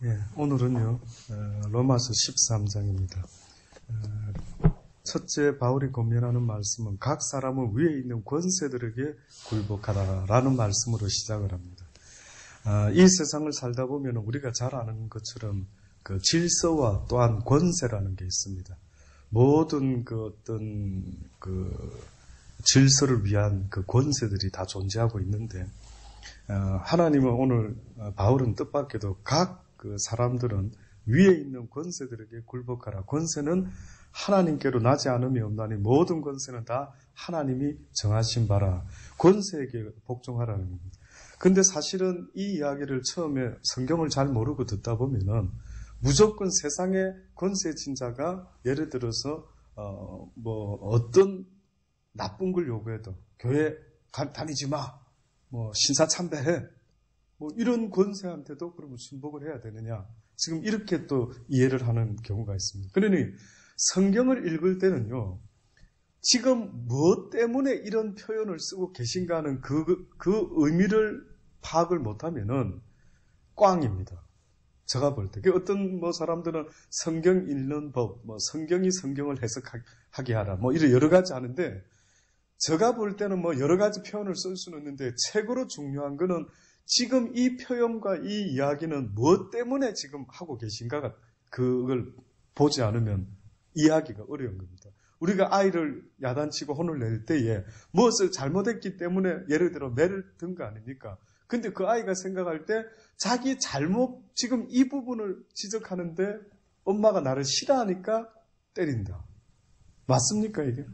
예, 오늘은요, 로마서 13장입니다. 첫째 바울이 권면하는 말씀은 각 사람은 위에 있는 권세들에게 굴복하라라는 말씀으로 시작을 합니다. 이 세상을 살다 보면 우리가 잘 아는 것처럼 그 질서와 또한 권세라는 게 있습니다. 모든 질서를 위한 그 권세들이 다 존재하고 있는데, 하나님은 오늘 바울은 뜻밖에도 각 그 사람들은 위에 있는 권세들에게 굴복하라. 권세는 하나님께로 나지 않음이 없나니 모든 권세는 다 하나님이 정하신 바라. 권세에게 복종하라는 겁니다. 근데 사실은 이 이야기를 처음에 성경을 잘 모르고 듣다 보면은 무조건 세상의 권세진 자가 예를 들어서 어떤 나쁜 걸 요구해도 교회 다니지 마, 신사 참배해, 이런 권세한테도 그러면 순복을 해야 되느냐? 지금 이렇게 또 이해를 하는 경우가 있습니다. 그러니 성경을 읽을 때는요, 지금 무엇 때문에 이런 표현을 쓰고 계신가 하는 그 의미를 파악을 못하면은 꽝입니다. 제가 볼 때. 어떤 사람들은 성경 읽는 법, 성경이 성경을 해석하게 하라, 이런 여러 가지 하는데, 제가 볼 때는 여러 가지 표현을 쓸 수는 있는데, 최고로 중요한 거는 지금 이 표현과 이 이야기는 무엇 때문에 지금 하고 계신가, 그걸 보지 않으면 이해하기가 어려운 겁니다. 우리가 아이를 야단치고 혼을 낼 때에 무엇을 잘못했기 때문에 예를 들어 매를 든 거 아닙니까? 근데 그 아이가 생각할 때 자기 잘못, 지금 이 부분을 지적하는데 엄마가 나를 싫어하니까 때린다. 맞습니까, 이게?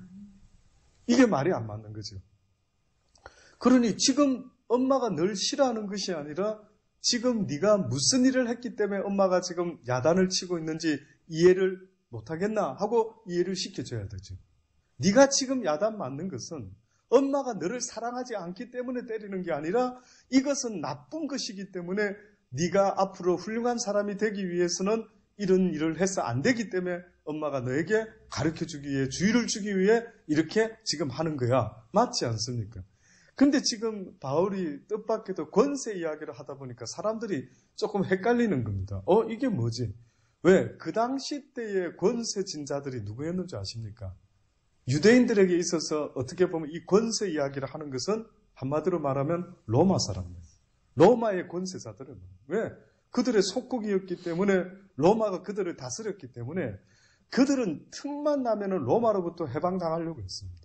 이게 말이 안 맞는 거죠. 그러니 지금 엄마가 널 싫어하는 것이 아니라 지금 네가 무슨 일을 했기 때문에 엄마가 지금 야단을 치고 있는지 이해를 못하겠나 하고 이해를 시켜줘야 되죠. 네가 지금 야단 맞는 것은 엄마가 너를 사랑하지 않기 때문에 때리는 게 아니라 이것은 나쁜 것이기 때문에 네가 앞으로 훌륭한 사람이 되기 위해서는 이런 일을 해서 안 되기 때문에 엄마가 너에게 가르쳐주기 위해, 주의를 주기 위해 이렇게 지금 하는 거야. 맞지 않습니까? 근데 지금 바울이 뜻밖에도 권세 이야기를 하다 보니까 사람들이 조금 헷갈리는 겁니다. 이게 뭐지? 왜? 그 당시 때의 권세 진자들이 누구였는지 아십니까? 유대인들에게 있어서 어떻게 보면 이 권세 이야기를 하는 것은 한마디로 말하면 로마 사람들, 로마의 권세자들은. 왜? 그들의 속국이었기 때문에, 로마가 그들을 다스렸기 때문에 그들은 틈만 나면은 로마로부터 해방당하려고 했습니다.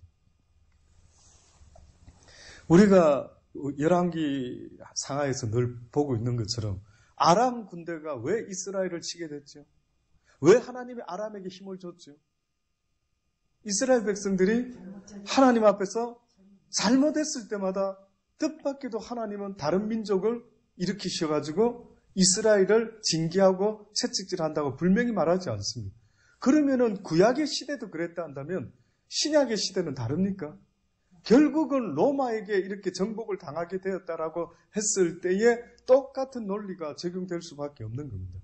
우리가 열왕기 상하에서 늘 보고 있는 것처럼 아람 군대가 왜 이스라엘을 치게 됐죠? 왜 하나님이 아람에게 힘을 줬죠? 이스라엘 백성들이 하나님 앞에서 잘못했을 때마다 뜻밖에도 하나님은 다른 민족을 일으키셔가지고 이스라엘을 징계하고 채찍질한다고 분명히 말하지 않습니다. 그러면은 구약의 시대도 그랬다 한다면 신약의 시대는 다릅니까? 결국은 로마에게 이렇게 정복을 당하게 되었다라고 했을 때에 똑같은 논리가 적용될 수밖에 없는 겁니다.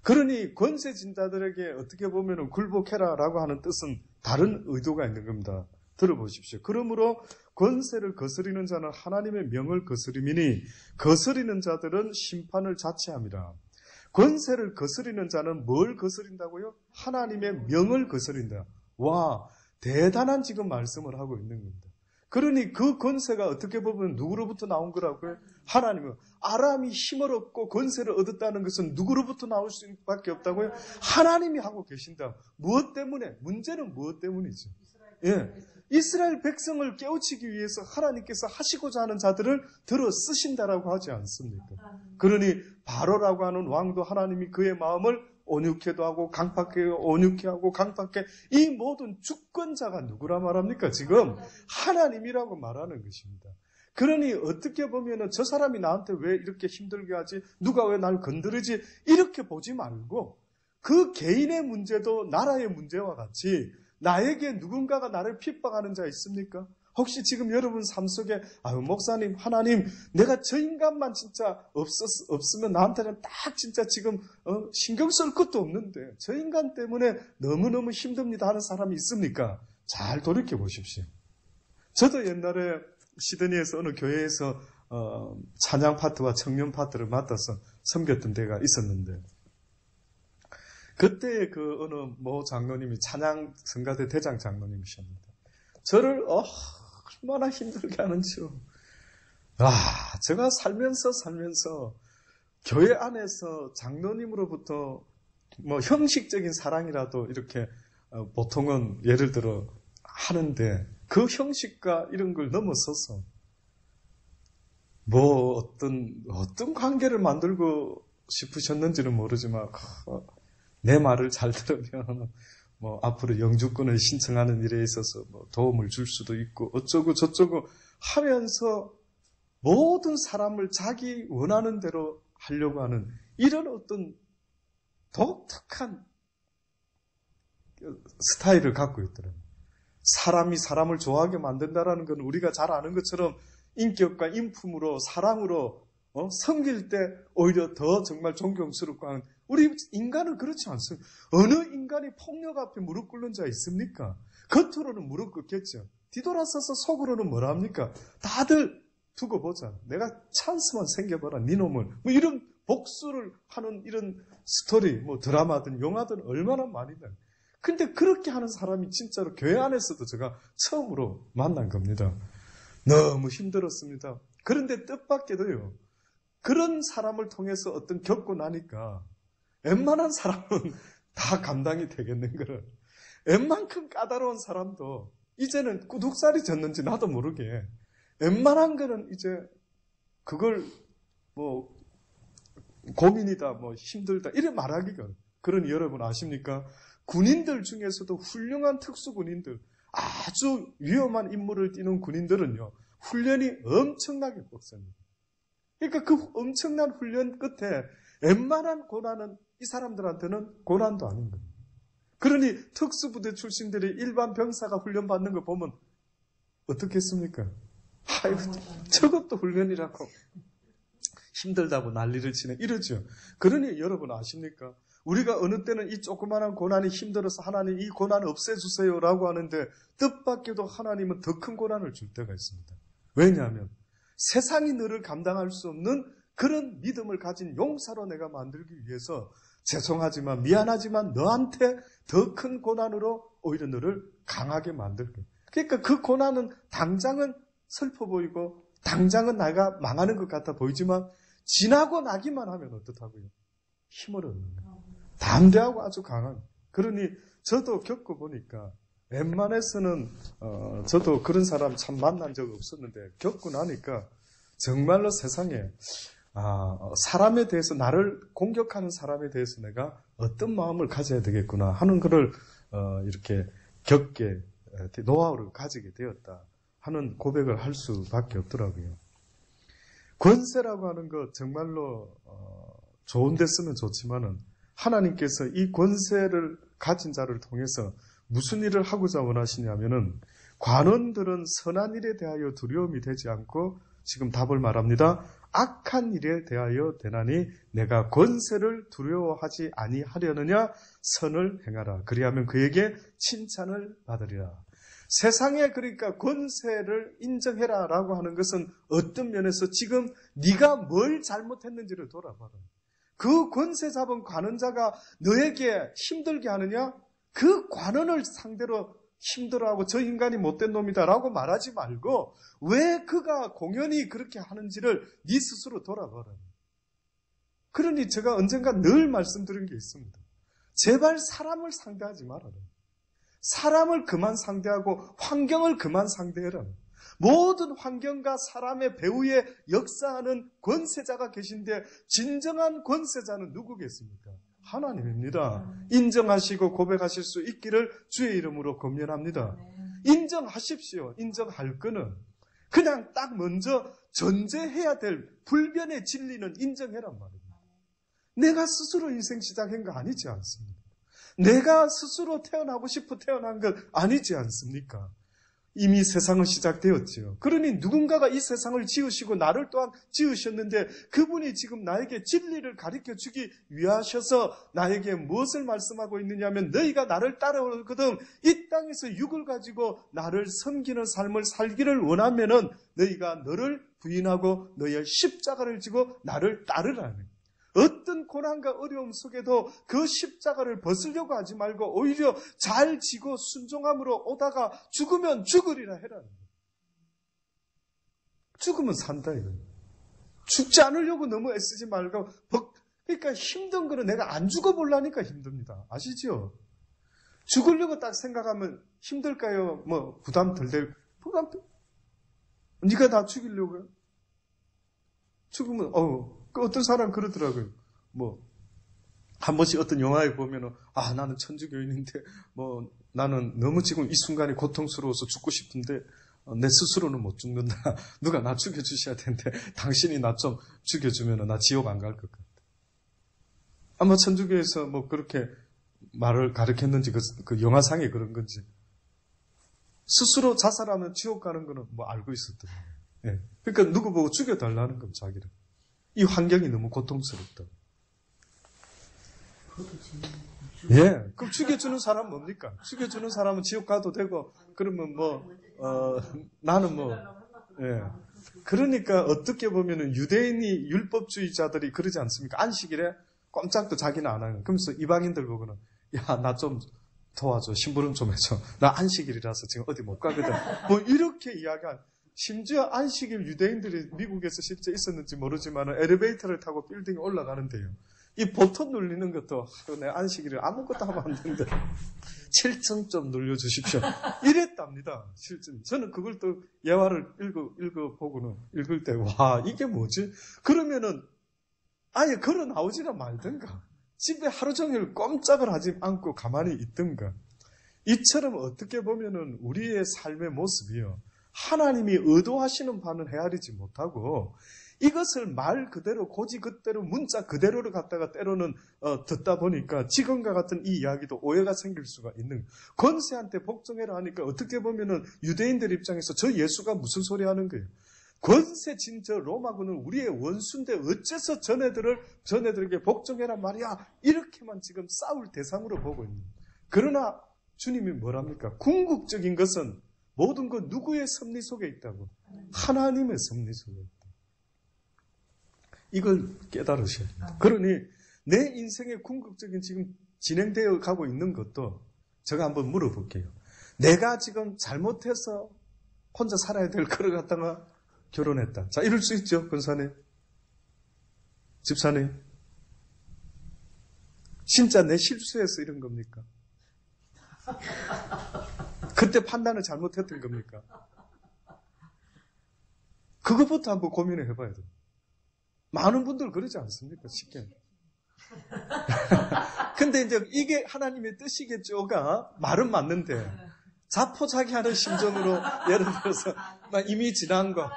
그러니 권세진자들에게 어떻게 보면 굴복해라라고 하는 뜻은 다른 의도가 있는 겁니다. 들어보십시오. 그러므로 권세를 거스리는 자는 하나님의 명을 거스림이니 거스리는 자들은 심판을 자체함이라. 권세를 거스리는 자는 뭘 거스린다고요? 하나님의 명을 거스린다. 와, 대단한 지금 말씀을 하고 있는 겁니다. 그러니 그 권세가 어떻게 보면 누구로부터 나온 거라고요? 하나님은. 아람이 힘을 얻고 권세를 얻었다는 것은 누구로부터 나올 수밖에 없다고요? 하나님이 하고 계신다. 무엇 때문에? 문제는 무엇 때문이죠? 예, 이스라엘 백성을 깨우치기 위해서 하나님께서 하시고자 하는 자들을 들어 쓰신다라고 하지 않습니까? 그러니 바로라고 하는 왕도 하나님이 그의 마음을 온유케도 하고 강팍하게 온유케 하고 강팍해, 이 모든 주권자가 누구라 말합니까? 지금 하나님이라고 말하는 것입니다. 그러니 어떻게 보면은 저 사람이 나한테 왜 이렇게 힘들게 하지? 누가 왜 날 건드리지? 이렇게 보지 말고 그 개인의 문제도 나라의 문제와 같이 나에게 누군가가 나를 핍박하는 자 있습니까? 혹시 지금 여러분 삶 속에 목사님, 하나님, 내가 저 인간만 진짜 없으면 나한테는 딱 진짜 지금 신경 쓸 것도 없는데 저 인간 때문에 너무너무 힘듭니다 하는 사람이 있습니까? 잘 돌이켜 보십시오. 저도 옛날에 시드니에서 어느 교회에서 찬양 파트와 청년 파트를 맡아서 섬겼던 때가 있었는데 그때 그 어느 모 장로님이 찬양 성가대 대장 장로님이셨는데 저를 얼마나 힘들게 하는지요. 제가 살면서 교회 안에서 장로님으로부터 뭐 형식적인 사랑이라도 이렇게 보통은 예를 들어 하는데 그 형식과 이런 걸 넘어서서 뭐 어떤 관계를 만들고 싶으셨는지는 모르지만 내 말을 잘 들으면 뭐 앞으로 영주권을 신청하는 일에 있어서 뭐 도움을 줄 수도 있고 어쩌고 저쩌고 하면서 모든 사람을 자기 원하는 대로 하려고 하는 이런 어떤 독특한 스타일을 갖고 있더라고요. 사람이 사람을 좋아하게 만든다라는 건 우리가 잘 아는 것처럼 인격과 인품으로 사랑으로 섬길 때 오히려 더 정말 존경스럽고 하는 우리 인간은 그렇지 않습니다. 어느 인간이 폭력 앞에 무릎 꿇는 자 있습니까? 겉으로는 무릎 꿇겠죠. 뒤돌아서서 속으로는 뭐라 합니까? 다들 두고 보자. 내가 찬스만 생겨봐라. 네 놈을. 뭐 이런 복수를 하는 이런 스토리, 뭐 드라마든 영화든 얼마나 많이 돼. 근데 그렇게 하는 사람이 진짜로 교회 안에서도 제가 처음으로 만난 겁니다. 너무 힘들었습니다. 그런데 뜻밖에도요. 그런 사람을 통해서 어떤 겪고 나니까 웬만한 사람은 다 감당이 되겠는 거를. 웬만큼 까다로운 사람도 이제는 구둑살이 졌는지 나도 모르게 웬만한 거는 이제 그걸 뭐 고민이다, 뭐 힘들다 이래 말하기가. 그러니 여러분 아십니까? 군인들 중에서도 훌륭한 특수군인들, 아주 위험한 임무를 띠는 군인들은요, 훈련이 엄청나게 빡셉니다. 그러니까 그 엄청난 훈련 끝에 웬만한 고난은 이 사람들한테는 고난도 아닌 거예요. 그러니 특수부대 출신들이 일반 병사가 훈련받는 거 보면 어떻겠습니까? 아이고, 저것도 훈련이라고 힘들다고 난리를 치네 이러죠. 그러니 여러분 아십니까? 우리가 어느 때는 이 조그마한 고난이 힘들어서 하나님 이 고난 없애주세요라고 하는데 뜻밖에도 하나님은 더 큰 고난을 줄 때가 있습니다. 왜냐하면 세상이 너를 감당할 수 없는 그런 믿음을 가진 용사로 내가 만들기 위해서 죄송하지만 미안하지만 너한테 더 큰 고난으로 오히려 너를 강하게 만들 거예요. 그러니까 그 고난은 당장은 슬퍼 보이고 당장은 내가 망하는 것 같아 보이지만 지나고 나기만 하면 어떻다고요? 힘을 얻는 거예요. 담대하고 아주 강한. 그러니 저도 겪어보니까 웬만해서는 저도 그런 사람 참 만난 적 없었는데 겪고 나니까 정말로 세상에 사람에 대해서 나를 공격하는 사람에 대해서 내가 어떤 마음을 가져야 되겠구나 하는 것을 이렇게 겪게 노하우를 가지게 되었다 하는 고백을 할 수밖에 없더라고요. 권세라고 하는 것 정말로 좋은 데 쓰면 좋지만은 하나님께서 이 권세를 가진 자를 통해서 무슨 일을 하고자 원하시냐면은 관원들은 선한 일에 대하여 두려움이 되지 않고 지금 답을 말합니다. 악한 일에 대하여 되나니 내가 권세를 두려워하지 아니하려느냐 선을 행하라. 그리하면 그에게 칭찬을 받으리라. 세상에 그러니까 권세를 인정해라 라고 하는 것은 어떤 면에서 지금 네가 뭘 잘못했는지를 돌아봐라. 그 권세 잡은 관원자가 너에게 힘들게 하느냐? 그 관원을 상대로 힘들어하고 저 인간이 못된 놈이다 라고 말하지 말고 왜 그가 공연히 그렇게 하는지를 네 스스로 돌아봐라. 그러니 제가 언젠가 늘 말씀드린 게 있습니다. 제발 사람을 상대하지 말아라. 사람을 그만 상대하고 환경을 그만 상대해라. 모든 환경과 사람의 배후에 역사하는 권세자가 계신데 진정한 권세자는 누구겠습니까? 하나님입니다. 인정하시고 고백하실 수 있기를 주의 이름으로 권면합니다. 인정하십시오. 인정할 거는 그냥 딱 먼저 전제해야 될 불변의 진리는 인정해란 말입니다. 내가 스스로 인생 시작한 거 아니지 않습니까? 내가 스스로 태어나고 싶어 태어난 것 아니지 않습니까? 이미 세상은 시작되었지요. 그러니 누군가가 이 세상을 지으시고 나를 또한 지으셨는데 그분이 지금 나에게 진리를 가르쳐 주기 위하셔서 나에게 무엇을 말씀하고 있느냐면 너희가 나를 따라오거든 이 땅에서 육을 가지고 나를 섬기는 삶을 살기를 원하면은 너희가 너를 부인하고 너희의 십자가를 지고 나를 따르라는. 어떤 고난과 어려움 속에도 그 십자가를 벗으려고 하지 말고 오히려 잘 지고 순종함으로 오다가 죽으면 죽으리라 해라는 거예요. 죽으면 산다 이거예요. 죽지 않으려고 너무 애쓰지 말고 그러니까 힘든 거는 내가 안 죽어보려니까 힘듭니다. 아시죠? 죽으려고 딱 생각하면 힘들까요? 뭐 부담 덜 될 부담 네가 나 죽이려고요? 죽으면 그 어떤 사람 그러더라고요. 뭐 한 번씩 어떤 영화에 보면은 나는 천주교인인데 뭐 나는 너무 지금 이 순간이 고통스러워서 죽고 싶은데 내 스스로는 못 죽는다. 누가 나 죽여주셔야 되는데 당신이 나 좀 죽여주면 나 지옥 안 갈 것 같아. 아마 천주교에서 뭐 그렇게 말을 가르쳤는지 그 영화상에 그런 건지 스스로 자살하면 지옥 가는 거는 뭐 알고 있었더라고요. 예. 그러니까 누구 보고 죽여달라는 겁니다. 자기를. 이 환경이 너무 고통스럽다. 예. 그럼 죽여주는 사람 뭡니까? 죽여주는 사람은 지옥 가도 되고 그러면 나는 예. 그러니까 어떻게 보면은 유대인이 율법주의자들이 그러지 않습니까? 안식일에 꼼짝도 자기는 안 하는. 그러면서 이방인들 보고는 야, 나 좀 도와줘. 심부름 좀 해줘. 나 안식일이라서 지금 어디 못 가거든. 뭐 이렇게 이야기한. 심지어 안식일 유대인들이 미국에서 실제 있었는지 모르지만 엘리베이터를 타고 빌딩에 올라가는데요. 이 버튼 눌리는 것도 내 안식일에 아무것도 하면 안 되는데 7천 좀 눌려주십시오. 이랬답니다. 실제 저는 그걸 또 예화를 읽을 때 와 이게 뭐지? 그러면은 아예 걸어 나오지나 말든가 집에 하루 종일 꼼짝을 하지 않고 가만히 있든가. 이처럼 어떻게 보면은 우리의 삶의 모습이요. 하나님이 의도하시는 바는 헤아리지 못하고 이것을 말 그대로 고지 그대로 문자 그대로를 갖다가 때로는 듣다 보니까 지금과 같은 이 이야기도 오해가 생길 수가 있는. 권세한테 복종해라 하니까 어떻게 보면은 유대인들 입장에서 저 예수가 무슨 소리 하는 거예요. 권세 진 저 로마군은 우리의 원수인데 어째서 전애들에게 복종해라 말이야. 이렇게만 지금 싸울 대상으로 보고 있는. 그러나 주님이 뭐랍니까? 궁극적인 것은 모든 것 누구의 섭리 속에 있다고? 하나님의 섭리 속에 있다. 이걸 깨달으셔야 됩니다. 그러니 내 인생의 궁극적인 지금 진행되어 가고 있는 것도 제가 한번 물어볼게요. 내가 지금 잘못해서 혼자 살아야 될 거를 갖다가 결혼했다. 자, 이럴 수 있죠, 권사님. 집사님. 진짜 내 실수해서 이런 겁니까? 그때 판단을 잘못했던 겁니까? 그것부터 한번 고민을 해봐야 돼요. 많은 분들 그러지 않습니까? 쉽게. 근데 이제 이게 하나님의 뜻이겠죠가 말은 맞는데 자포자기하는 심정으로 예를 들어서 이미 지난 거,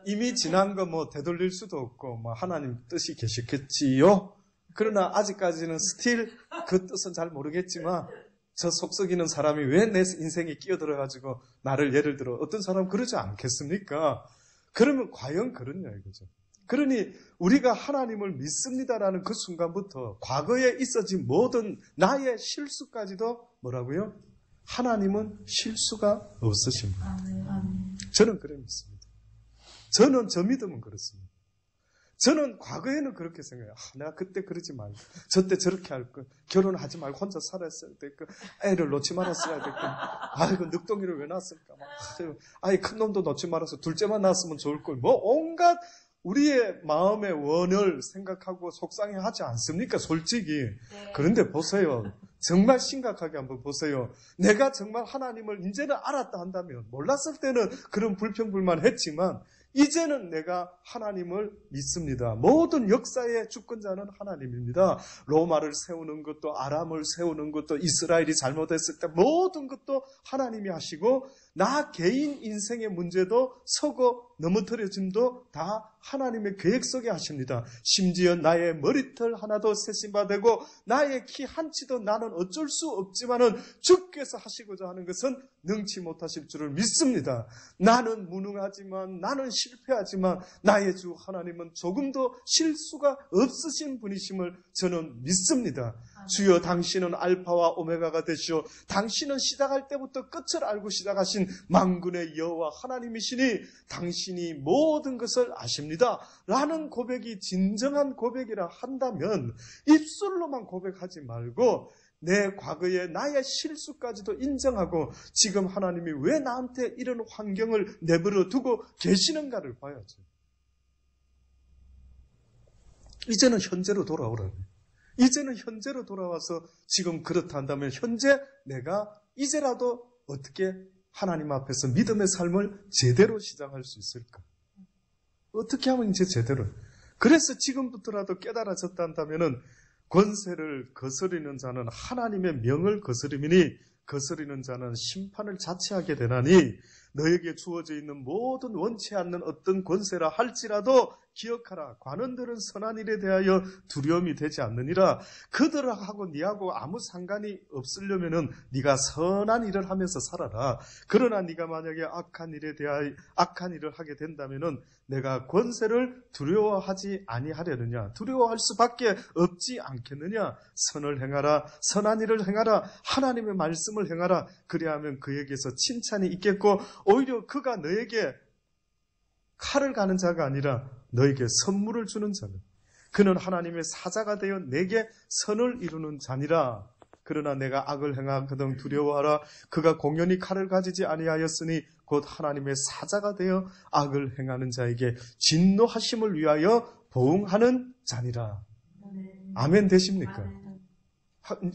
이미 지난 거 뭐 되돌릴 수도 없고 뭐 하나님 뜻이 계시겠지요. 그러나 아직까지는 스틸 그 뜻은 잘 모르겠지만 저 속썩이는 사람이 왜 내 인생에 끼어들어가지고 나를 예를 들어 어떤 사람 그러지 않겠습니까? 그러면 과연 그렇냐 이거죠. 그러니 우리가 하나님을 믿습니다라는 그 순간부터 과거에 있어진 모든 나의 실수까지도 뭐라고요? 하나님은 실수가 없으십니다. 저는 그래 믿습니다. 저는 저 믿음은 그렇습니다. 저는 과거에는 그렇게 생각해요. 내가 그때 그러지 말고 저때 저렇게 할 걸. 결혼하지 말고 혼자 살았어야 될 걸. 애를 놓지 말았어야 될 걸. 아이고 늑동이를 왜 낳았을까. 아이 큰 놈도 놓지 말아서 둘째만 낳았으면 좋을 걸. 뭐 온갖 우리의 마음의 원을 생각하고 속상해하지 않습니까? 솔직히. 네. 그런데 보세요. 정말 심각하게 한번 보세요. 내가 정말 하나님을 이제는 알았다 한다면 몰랐을 때는 그런 불평불만했지만 이제는 내가 하나님을 믿습니다. 모든 역사의 주권자는 하나님입니다. 로마를 세우는 것도 아람을 세우는 것도 이스라엘이 잘못했을 때 모든 것도 하나님이 하시고 나 개인 인생의 문제도 서고 넘어뜨려짐도 다 하나님의 계획 속에 하십니다. 심지어 나의 머리털 하나도 세심바 되고 나의 키 한치도 나는 어쩔 수 없지만은 주께서 하시고자 하는 것은 능치 못하실 줄을 믿습니다. 나는 무능하지만 나는 실패하지만 나의 주 하나님은 조금도 실수가 없으신 분이심을 저는 믿습니다. 주여 당신은 알파와 오메가가 되시오. 당신은 시작할 때부터 끝을 알고 시작하신 만군의 여호와 하나님이시니 당신 계시니 모든 것을 아십니다. 라는 고백이 진정한 고백이라 한다면 입술로만 고백하지 말고 내 과거의 나의 실수까지도 인정하고 지금 하나님이 왜 나한테 이런 환경을 내버려 두고 계시는가를 봐야죠. 이제는 현재로 돌아오라고. 이제는 현재로 돌아와서 지금 그렇다 한다면 현재 내가 이제라도 어떻게 하나님 앞에서 믿음의 삶을 제대로 시작할 수 있을까? 어떻게 하면 이제 제대로. 그래서 지금부터라도 깨달아졌다 한다면은 권세를 거스리는 자는 하나님의 명을 거스림이니 거스리는 자는 심판을 자체하게 되나니 너에게 주어져 있는 모든 원치 않는 어떤 권세라 할지라도 기억하라. 관원들은 선한 일에 대하여 두려움이 되지 않느니라. 그들하고 네하고 아무 상관이 없으려면은 네가 선한 일을 하면서 살아라. 그러나 네가 만약에 악한 일에 대하여 악한 일을 하게 된다면은 내가 권세를 두려워하지 아니하려느냐. 두려워할 수밖에 없지 않겠느냐. 선을 행하라. 선한 일을 행하라. 하나님의 말씀을 행하라. 그리하면 그에게서 칭찬이 있겠고 오히려 그가 너에게 칼을 가는 자가 아니라 너에게 선물을 주는 자는 그는 하나님의 사자가 되어 내게 선을 이루는 자니라. 그러나 내가 악을 행하거든 두려워하라. 그가 공연히 칼을 가지지 아니하였으니 곧 하나님의 사자가 되어 악을 행하는 자에게 진노하심을 위하여 보응하는 자니라. 아멘 되십니까?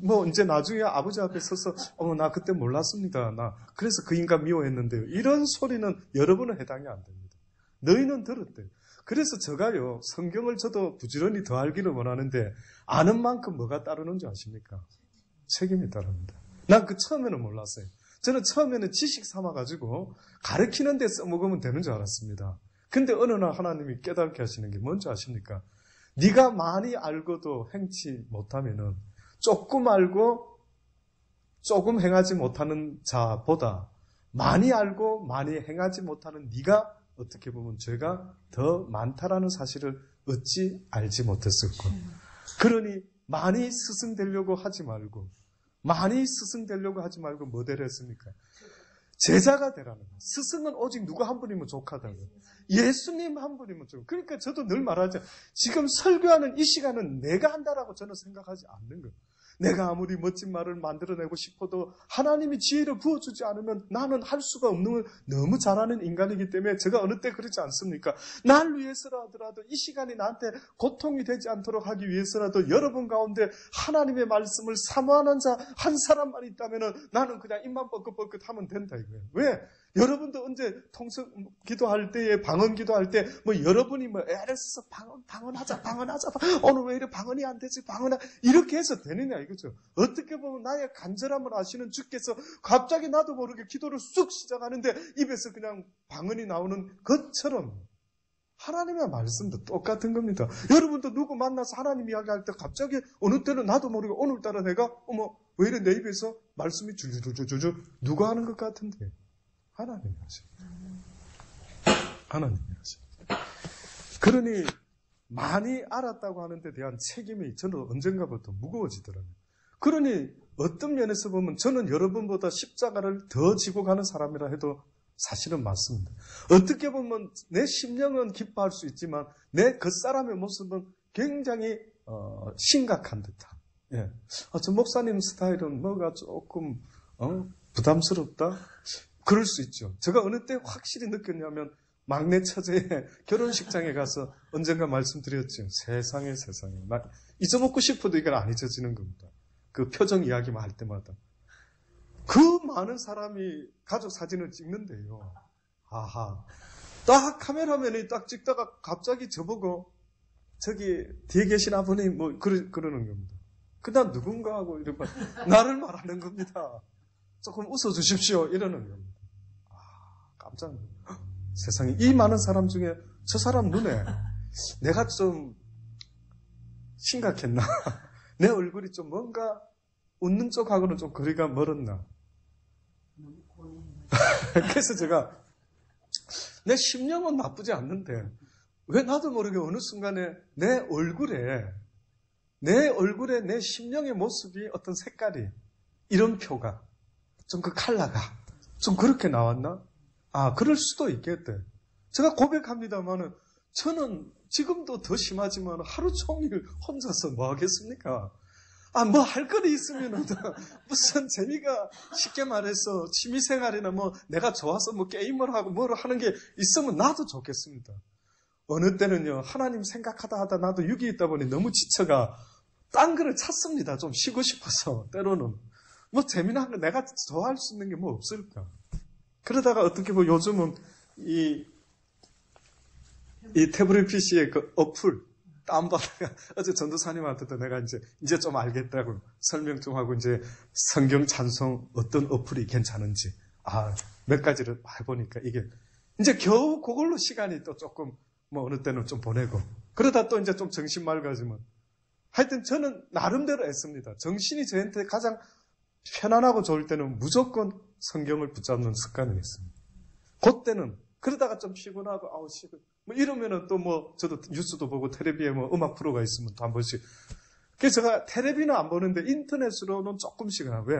뭐 이제 나중에 아버지 앞에 서서 나 그때 몰랐습니다. 나 그래서 그 인간 미워했는데요. 이런 소리는 여러분은 해당이 안 됩니다. 너희는 들었대요. 그래서 제가요 성경을 저도 부지런히 더 알기를 원하는데 아는 만큼 뭐가 따르는 줄 아십니까? 책임이 따릅니다. 난 그 처음에는 몰랐어요. 저는 처음에는 지식 삼아가지고 가르치는 데 써먹으면 되는 줄 알았습니다. 근데 어느 날 하나님이 깨닫게 하시는 게 뭔지 아십니까? 네가 많이 알고도 행치 못하면은 조금 알고 조금 행하지 못하는 자보다 많이 알고 많이 행하지 못하는 네가 어떻게 보면 죄가 더 많다라는 사실을 어찌 알지 못했을까. 그러니 많이 스승되려고 하지 말고 뭐 되려 했습니까? 제자가 되라는 거예요. 스승은 오직 누구 한 분이면 족하다고. 예수님 한 분이면 족. 그러니까 저도 늘 말하죠. 지금 설교하는 이 시간은 내가 한다라고 저는 생각하지 않는 거예요. 내가 아무리 멋진 말을 만들어내고 싶어도 하나님이 지혜를 부어주지 않으면 나는 할 수가 없는 걸 너무 잘하는 인간이기 때문에 제가 어느 때 그러지 않습니까? 날 위해서라도 이 시간이 나한테 고통이 되지 않도록 하기 위해서라도 여러분 가운데 하나님의 말씀을 사모하는 자 한 사람만 있다면 나는 그냥 입만 뻐끗뻐끗 하면 된다 이거예요. 왜? 여러분도 언제 통성 기도할 때에 방언 기도할 때 뭐 여러분이 뭐 애를 써서 방언하자 오늘 왜 이래 방언이 안 되지 이렇게 해서 되느냐 이거죠. 어떻게 보면 나의 간절함을 아시는 주께서 갑자기 나도 모르게 기도를 쑥 시작하는데 입에서 그냥 방언이 나오는 것처럼 하나님의 말씀도 똑같은 겁니다. 여러분도 누구 만나서 하나님 이야기할 때 갑자기 어느 때는 나도 모르게 오늘따라 내가 왜 이래 내 입에서 말씀이 줄줄줄줄 누가 하는 것 같은데 하나님이 하십니다. 하나님이 하십니다. 그러니 많이 알았다고 하는 데 대한 책임이 저는 언젠가부터 무거워지더라고요. 그러니 어떤 면에서 보면 저는 여러분보다 십자가를 더 지고 가는 사람이라 해도 사실은 맞습니다. 어떻게 보면 내 심령은 기뻐할 수 있지만 내 겉사람의 모습은 굉장히 심각한 듯한. 예. 저 목사님 스타일은 뭐가 조금 부담스럽다? 그럴 수 있죠. 제가 어느 때 확실히 느꼈냐면 막내 처제의 결혼식장에 가서 언젠가 말씀드렸죠. 세상에 잊어먹고 싶어도 이건 안 잊어지는 겁니다. 그 표정 이야기만 할 때마다. 그 많은 사람이 가족 사진을 찍는데요. 아하. 딱 카메라맨이 딱 찍다가 갑자기 저보고 저기 뒤에 계신 아버님 그러는 겁니다. 그다음 누군가 하고 이러면 나를 말하는 겁니다. 조금 웃어주십시오 이러는 겁니다. 깜짝 놀랐어요. 세상에 이 많은 사람 중에 저 사람 눈에 내가 좀 심각했나? 내 얼굴이 좀 뭔가 웃는 쪽하고는 좀 거리가 멀었나? 그래서 제가 내 심령은 나쁘지 않는데 왜 나도 모르게 어느 순간에 내 얼굴에 내 심령의 모습이 어떤 색깔이 이런 표가 좀 그 컬러가 좀 그렇게 나왔나? 그럴 수도 있겠대. 제가 고백합니다만은 저는 지금도 더 심하지만 하루 종일 혼자서 뭐 하겠습니까? 뭐 할 거리 있으면은 무슨 재미가 쉽게 말해서 취미생활이나 뭐 내가 좋아서 뭐 게임을 하고 뭐를 하는 게 있으면 나도 좋겠습니다. 어느 때는요, 하나님 생각하다 하다 나도 육이 있다 보니 너무 지쳐가 딴 거를 찾습니다. 좀 쉬고 싶어서. 때로는 뭐 재미난 거 내가 좋아할 수 있는 게 뭐 없을까. 그러다가 어떻게 보면 요즘은 이 태블릿 PC의 그 어플 다운받아가 어제 전도사님한테도 내가 이제 좀 알겠다고 설명 좀 하고 이제 성경 찬송 어떤 어플이 괜찮은지 몇 가지를 해보니까 이게 이제 겨우 그걸로 시간이 또 조금 뭐 어느 때는 좀 보내고 그러다 또 이제 좀 정신 맑아지면 하여튼 저는 나름대로 애씁니다. 정신이 저한테 가장 편안하고 좋을 때는 무조건 성경을 붙잡는 습관이 있습니다. 그때는 그러다가 좀 피곤하고 뭐 이러면은 또 뭐 저도 뉴스도 보고 텔레비에 뭐 음악 프로가 있으면 또 한 번씩. 그래서 제가 텔레비는 안 보는데 인터넷으로는 조금씩은 하고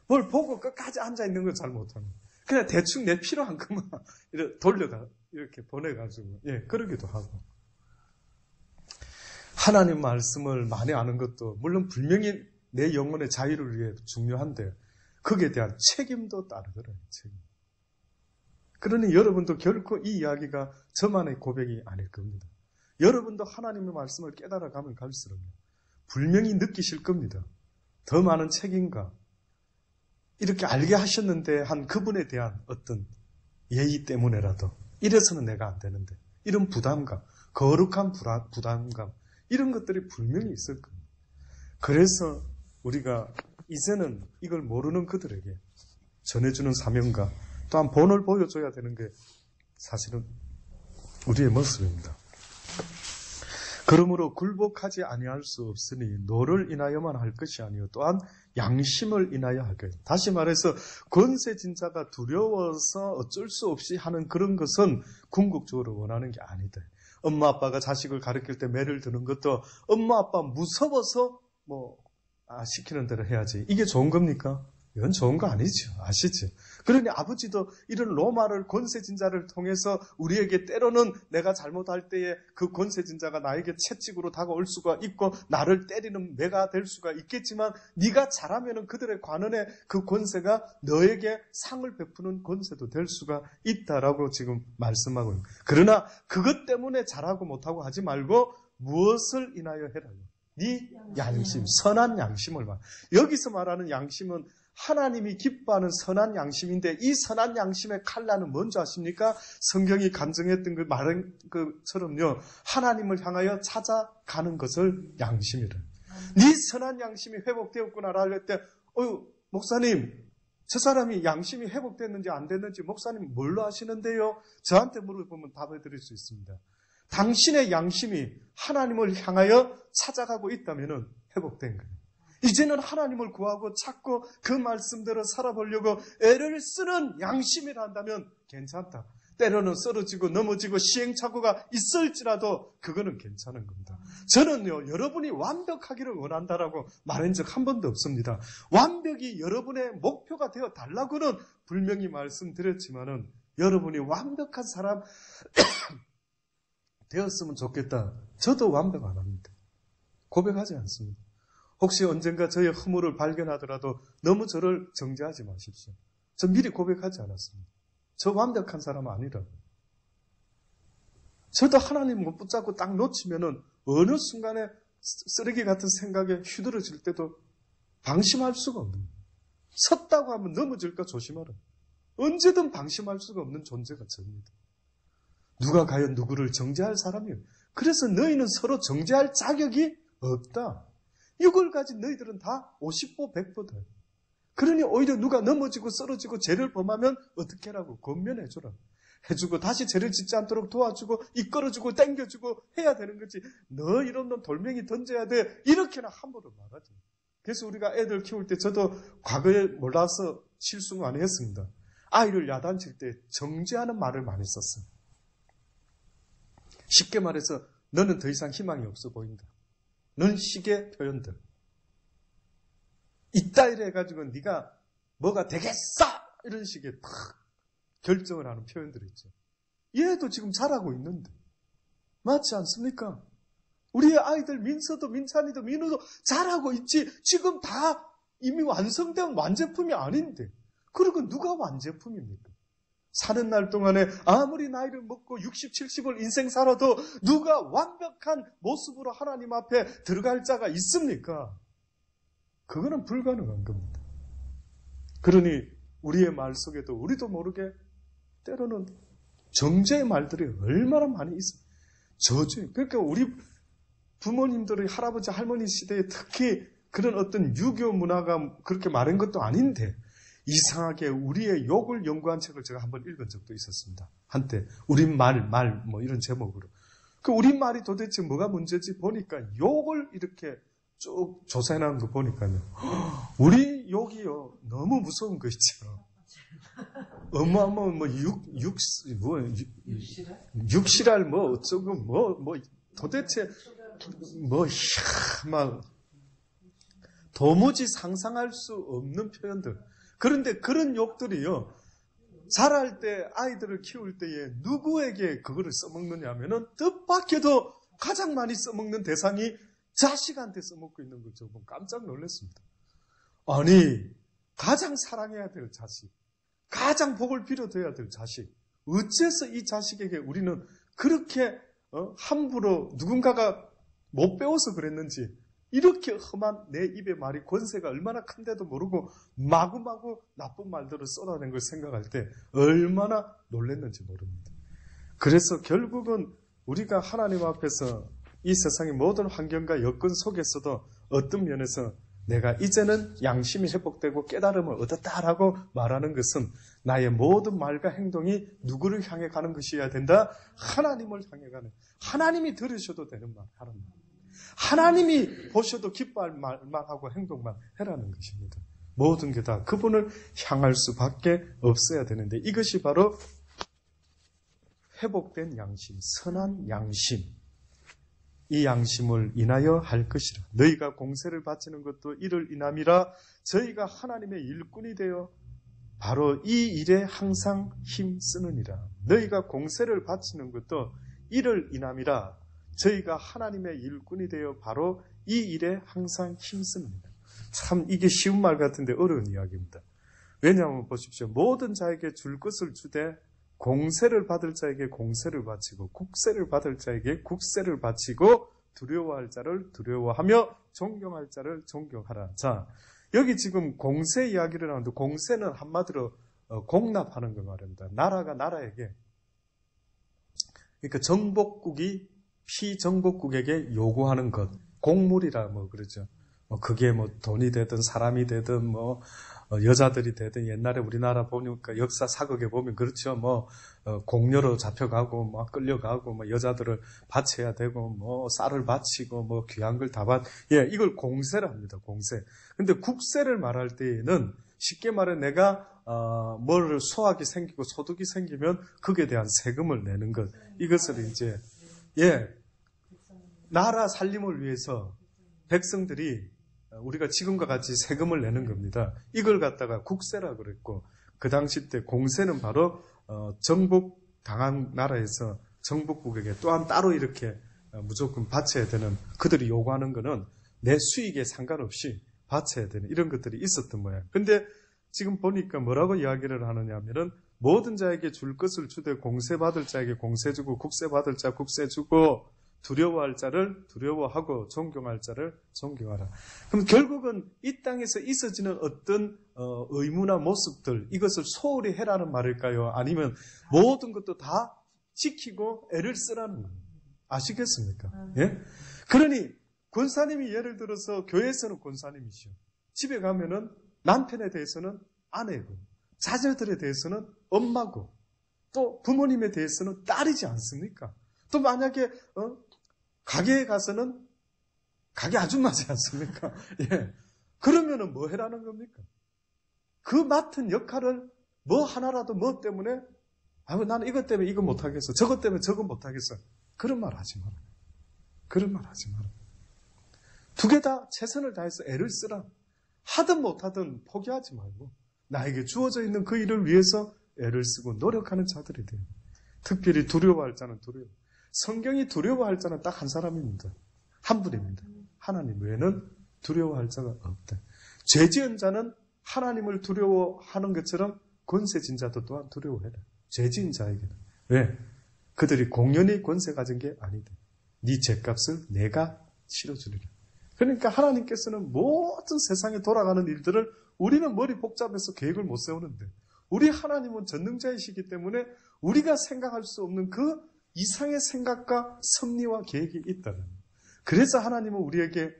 뭘 보고 끝까지 앉아 있는 걸 잘 못합니다. 그냥 대충 내 필요한 것만 이렇게 보내가지고 그러기도 하고. 하나님 말씀을 많이 아는 것도 물론 분명히 내 영혼의 자유를 위해 중요한데 거기에 대한 책임도 따르더라고요. 책임. 그러니 여러분도 결코 이 이야기가 저만의 고백이 아닐 겁니다. 여러분도 하나님의 말씀을 깨달아가면 갈수록 분명히 느끼실 겁니다. 더 많은 책임과 이렇게 알게 하셨는데 한 그분에 대한 어떤 예의 때문에라도 이래서는 내가 안 되는데 이런 부담감, 거룩한 부담감 이런 것들이 분명히 있을 겁니다. 그래서 우리가 이제는 이걸 모르는 그들에게 전해주는 사명과 또한 본을 보여줘야 되는 게 사실은 우리의 모습입니다. 그러므로 굴복하지 아니할 수 없으니 노를 인하여만 할 것이 아니요 또한 양심을 인하여 할 것이다. 다시 말해서 권세진 자가 두려워서 어쩔 수 없이 하는 그런 것은 궁극적으로 원하는 게 아니다. 엄마 아빠가 자식을 가르칠 때 매를 드는 것도 엄마 아빠 무서워서 시키는 대로 해야지. 이게 좋은 겁니까? 이건 좋은 거 아니죠. 아시죠? 그러니 아버지도 이런 로마를 권세진자를 통해서 우리에게 때로는 내가 잘못할 때에 그 권세진자가 나에게 채찍으로 다가올 수가 있고 나를 때리는 매가 될 수가 있겠지만 네가 잘하면 그들의 관원의 그 권세가 너에게 상을 베푸는 권세도 될 수가 있다라고 지금 말씀하고 있습니다. 그러나 그것 때문에 잘하고 못하고 하지 말고 무엇을 인하여 해라요? 네 양심, 선한 양심을 말. 여기서 말하는 양심은 하나님이 기뻐하는 선한 양심인데 이 선한 양심의 칼날은 뭔지 아십니까? 성경이 간증했던 그 말한 것처럼요. 하나님을 향하여 찾아가는 것을 양심이라. 네 선한 양심이 회복되었구나라 할 때 목사님 저 사람이 양심이 회복됐는지 안 됐는지 목사님 뭘로 아시는데요? 저한테 물어보면 답을 드릴 수 있습니다. 당신의 양심이 하나님을 향하여 찾아가고 있다면 회복된 거예요. 이제는 하나님을 구하고 찾고 그 말씀대로 살아보려고 애를 쓰는 양심이라 한다면 괜찮다. 때로는 쓰러지고 넘어지고 시행착오가 있을지라도 그거는 괜찮은 겁니다. 저는요, 여러분이 완벽하기를 원한다라고 말한 적 한 번도 없습니다. 완벽이 여러분의 목표가 되어 달라고는 분명히 말씀드렸지만은 여러분이 완벽한 사람 되었으면 좋겠다. 저도 완벽 안 합니다. 고백하지 않습니다. 혹시 언젠가 저의 허물을 발견하더라도 너무 저를 정죄하지 마십시오. 저 미리 고백하지 않았습니다. 저 완벽한 사람 아니라고. 저도 하나님 못 붙잡고 딱 놓치면은 어느 순간에 쓰레기 같은 생각에 휘둘러질 때도 방심할 수가 없는 거예요. 섰다고 하면 넘어질까 조심하라. 언제든 방심할 수가 없는 존재가 저입니다. 누가 과연 누구를 정죄할 사람이에요. 그래서 너희는 서로 정죄할 자격이 없다. 이걸 가진 너희들은 다 50보 100보다. 그러니 오히려 누가 넘어지고 쓰러지고 죄를 범하면 어떻게 하라고? 권면해주라. 해주고 다시 죄를 짓지 않도록 도와주고 이끌어주고 땡겨주고 해야 되는 거지. 너 이런 놈 돌멩이 던져야 돼. 이렇게나 함부로 말하지. 그래서 우리가 애들 키울 때 저도 과거에 몰라서 실수 많이 했습니다. 아이를 야단칠 때 정죄하는 말을 많이 썼어요. 쉽게 말해서 너는 더 이상 희망이 없어 보인다. 넌 식의 표현들. 이따 이래 해가지고 네가 뭐가 되겠어! 이런 식의 탁 결정을 하는 표현들이 있죠. 얘도 지금 자라고 있는데. 맞지 않습니까? 우리의 아이들 민서도 민찬이도 민우도 자라고 있지. 지금 다 이미 완성된 완제품이 아닌데. 그리고 누가 완제품입니까? 사는 날 동안에 아무리 나이를 먹고 60, 70을 인생 살아도 누가 완벽한 모습으로 하나님 앞에 들어갈 자가 있습니까? 그거는 불가능한 겁니다. 그러니 우리의 말 속에도 우리도 모르게 때로는 정죄의 말들이 얼마나 많이 있어요. 저주. 그러니까 우리 부모님들의 할아버지 할머니 시대에 특히 그런 어떤 유교 문화가 그렇게 많은 것도 아닌데 이상하게 우리의 욕을 연구한 책을 제가 한번 읽은 적도 있었습니다. 한때 우리말 뭐 이런 제목으로. 그 우리말이 도대체 뭐가 문제지 보니까 욕을 이렇게 쭉 조사해놓은 거 보니까요. 우리 욕이요 너무 무서운 거 있죠. 어마어마한 육실할 뭐 어쩌고 뭐 도대체 막 도무지 상상할 수 없는 표현들. 그런데 그런 욕들이요 자랄 때 아이들을 키울 때에 누구에게 그거를 써먹느냐 하면은 뜻밖에도 가장 많이 써먹는 대상이 자식한테 써먹고 있는 걸 보고 깜짝 놀랐습니다. 아니 가장 사랑해야 될 자식, 가장 복을 빌어줘야 될 자식, 어째서 이 자식에게 우리는 그렇게 함부로 누군가가 못 배워서 그랬는지 이렇게 험한 내 입의 말이 권세가 얼마나 큰데도 모르고 마구마구 나쁜 말들을 쏟아낸 걸 생각할 때 얼마나 놀랐는지 모릅니다. 그래서 결국은 우리가 하나님 앞에서 이 세상의 모든 환경과 여건 속에서도 어떤 면에서 내가 이제는 양심이 회복되고 깨달음을 얻었다라고 말하는 것은 나의 모든 말과 행동이 누구를 향해 가는 것이어야 된다? 하나님을 향해 가는, 하나님이 들으셔도 되는 말 하는 말. 하나님이 보셔도 기뻐할 말만 하고 행동만 해라는 것입니다. 모든 게 다 그분을 향할 수밖에 없어야 되는데 이것이 바로 회복된 양심, 선한 양심. 이 양심을 인하여 할 것이라. 너희가 공세를 바치는 것도 이를 인함이라. 저희가 하나님의 일꾼이 되어 바로 이 일에 항상 힘쓰느니라. 너희가 공세를 바치는 것도 이를 인함이라. 저희가 하나님의 일꾼이 되어 바로 이 일에 항상 힘씁니다. 참 이게 쉬운 말 같은데 어려운 이야기입니다. 왜냐하면 보십시오. 모든 자에게 줄 것을 주되 공세를 받을 자에게 공세를 바치고 국세를 받을 자에게 국세를 바치고 두려워할 자를 두려워하며 존경할 자를 존경하라. 자, 여기 지금 공세 이야기를 하는데 공세는 한마디로 공납하는 거 말입니다. 나라가 나라에게, 그러니까 정복국이 피정복국에게 요구하는 것, 공물이라 뭐 그러죠. 그게 뭐 돈이 되든 사람이 되든 뭐 여자들이 되든 옛날에 우리나라 보니까 역사 사극에 보면 그렇죠. 뭐 공녀로 잡혀가고 뭐 끌려가고 뭐 여자들을 바쳐야 되고 뭐 쌀을 바치고 뭐 귀한 걸 다 이걸 공세를 합니다. 공세. 근데 국세를 말할 때에는 쉽게 말해 내가 뭘 소학이 생기고 소득이 생기면 그에 대한 세금을 내는 것. 이것을 이제 나라 살림을 위해서 백성들이 우리가 지금과 같이 세금을 내는 겁니다. 이걸 갖다가 국세라 그랬고 그 당시 때 공세는 바로 정복 당한 나라에서 정복국에게 또한 따로 이렇게 무조건 바쳐야 되는, 그들이 요구하는 거는 내 수익에 상관없이 바쳐야 되는 이런 것들이 있었던 모양. 근데 지금 보니까 뭐라고 이야기를 하느냐 하면은 모든 자에게 줄 것을 주되 공세 받을 자에게 공세 주고 국세 받을 자 국세 주고 두려워할 자를 두려워하고 존경할 자를 존경하라. 그럼 결국은 이 땅에서 있어지는 어떤 의무나 모습들, 이것을 소홀히 해라는 말일까요? 아니면 모든 것도 다 지키고 애를 쓰라는 거예요. 아시겠습니까? 예? 그러니 권사님이 예를 들어서 교회에서는 권사님이시오. 집에 가면은 남편에 대해서는 아내고 자녀들에 대해서는 엄마고 또 부모님에 대해서는 딸이지 않습니까? 또 만약에 가게에 가서는 가게 아줌마지 않습니까? 예. 그러면은 뭐 해라는 겁니까? 그 맡은 역할을 뭐 하나라도 뭐 때문에 나는 이것 때문에 이거 못하겠어. 저것 때문에 저거 못하겠어. 그런 말 하지 마라. 그런 말 하지 마라. 두 개 다 최선을 다해서 애를 쓰라. 하든 못하든 포기하지 말고 나에게 주어져 있는 그 일을 위해서 애를 쓰고 노력하는 자들이 돼요. 특별히 두려워할 자는 두려워. 성경이 두려워할 자는 딱 한 사람입니다. 한 분입니다. 하나님 외에는 두려워할 자가 없다. 죄 지은 자는 하나님을 두려워하는 것처럼 권세진 자도 또한 두려워해라. 죄 지은 자에게는. 왜? 그들이 공연히 권세 가진 게 아니다. 네 죄값을 내가 치러주리라. 그러니까 하나님께서는 모든 세상에 돌아가는 일들을 우리는 머리 복잡해서 계획을 못 세우는데 우리 하나님은 전능자이시기 때문에 우리가 생각할 수 없는 그 이상의 생각과 섭리와 계획이 있다는 거예요. 그래서 하나님은 우리에게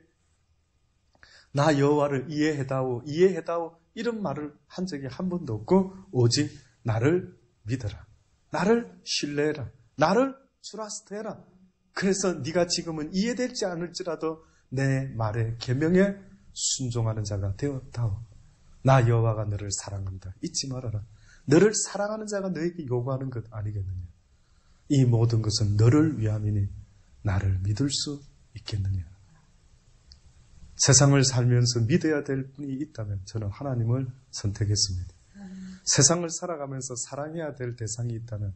나 여호와를 이해해다오 이런 말을 한 적이 한 번도 없고 오직 나를 믿어라. 나를 신뢰해라. 나를 트러스트해라. 그래서 네가 지금은 이해될지 않을지라도 내 말에 계명에 순종하는 자가 되었다오. 나 여호와가 너를 사랑한다. 잊지 말아라. 너를 사랑하는 자가 너에게 요구하는 것 아니겠느냐. 이 모든 것은 너를 위함이니 나를 믿을 수 있겠느냐. 세상을 살면서 믿어야 될 분이 있다면 저는 하나님을 선택했습니다. 세상을 살아가면서 사랑해야 될 대상이 있다면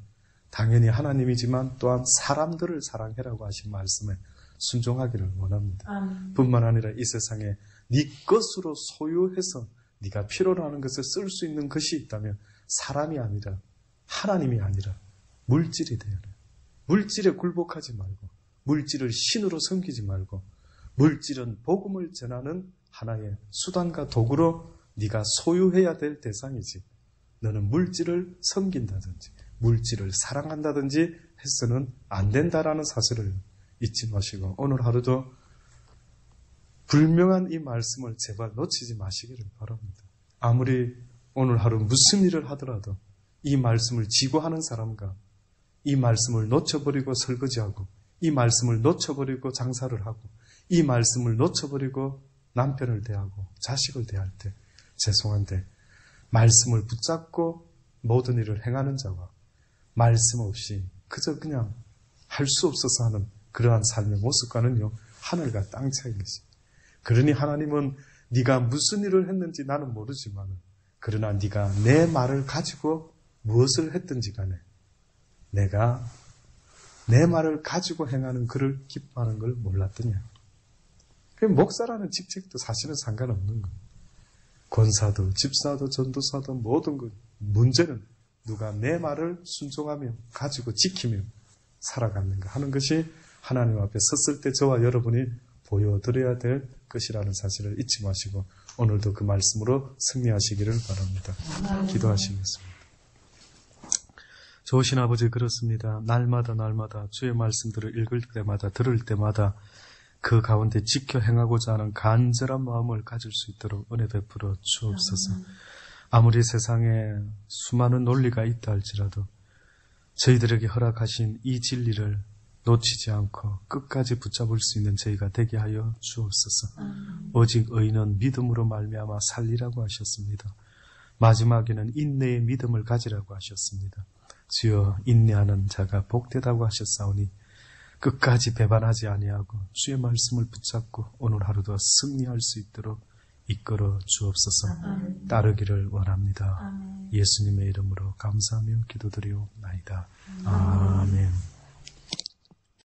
당연히 하나님이지만 또한 사람들을 사랑해라고 하신 말씀에 순종하기를 원합니다. 뿐만 아니라 이 세상에 네 것으로 소유해서 네가 필요로 하는 것을 쓸 수 있는 것이 있다면 사람이 아니라 하나님이 아니라 물질이 되어야 해요. 물질에 굴복하지 말고 물질을 신으로 섬기지 말고 물질은 복음을 전하는 하나의 수단과 도구로 네가 소유해야 될 대상이지 너는 물질을 섬긴다든지 물질을 사랑한다든지 해서는 안 된다라는 사실을 잊지 마시고 오늘 하루도 불명한 이 말씀을 제발 놓치지 마시기를 바랍니다. 아무리 오늘 하루 무슨 일을 하더라도 이 말씀을 지고 하는 사람과 이 말씀을 놓쳐버리고 설거지하고 이 말씀을 놓쳐버리고 장사를 하고 이 말씀을 놓쳐버리고 남편을 대하고 자식을 대할 때 죄송한데 말씀을 붙잡고 모든 일을 행하는 자와 말씀 없이 그저 그냥 할 수 없어서 하는 그러한 삶의 모습과는요 하늘과 땅 차이인 것입니다. 그러니 하나님은 네가 무슨 일을 했는지 나는 모르지만 그러나 네가 내 말을 가지고 무엇을 했든지 간에 내가 내 말을 가지고 행하는 그를 기뻐하는 걸 몰랐더냐. 목사라는 직책도 사실은 상관없는 거예요. 권사도 집사도 전도사도 모든 것. 문제는 누가 내 말을 순종하며 가지고 지키며 살아가는가 하는 것이 하나님 앞에 섰을 때 저와 여러분이 보여드려야 될 것이라는 사실을 잊지 마시고 오늘도 그 말씀으로 승리하시기를 바랍니다. 기도하시겠습니다. 좋으신 아버지 그렇습니다. 날마다 주의 말씀들을 읽을 때마다 들을 때마다 그 가운데 지켜 행하고자 하는 간절한 마음을 가질 수 있도록 은혜 베풀어 주옵소서. 아무리 세상에 수많은 논리가 있다 할지라도 저희들에게 허락하신 이 진리를 놓치지 않고 끝까지 붙잡을 수 있는 저희가 되게 하여 주옵소서. 오직 의인은 믿음으로 말미암아 살리라고 하셨습니다. 마지막에는 인내의 믿음을 가지라고 하셨습니다. 주여 인내하는 자가 복되다고 하셨사오니 끝까지 배반하지 아니하고 주의 말씀을 붙잡고 오늘 하루도 승리할 수 있도록 이끌어 주옵소서. 따르기를 원합니다. 예수님의 이름으로 감사하며 기도드리옵나이다. 아멘.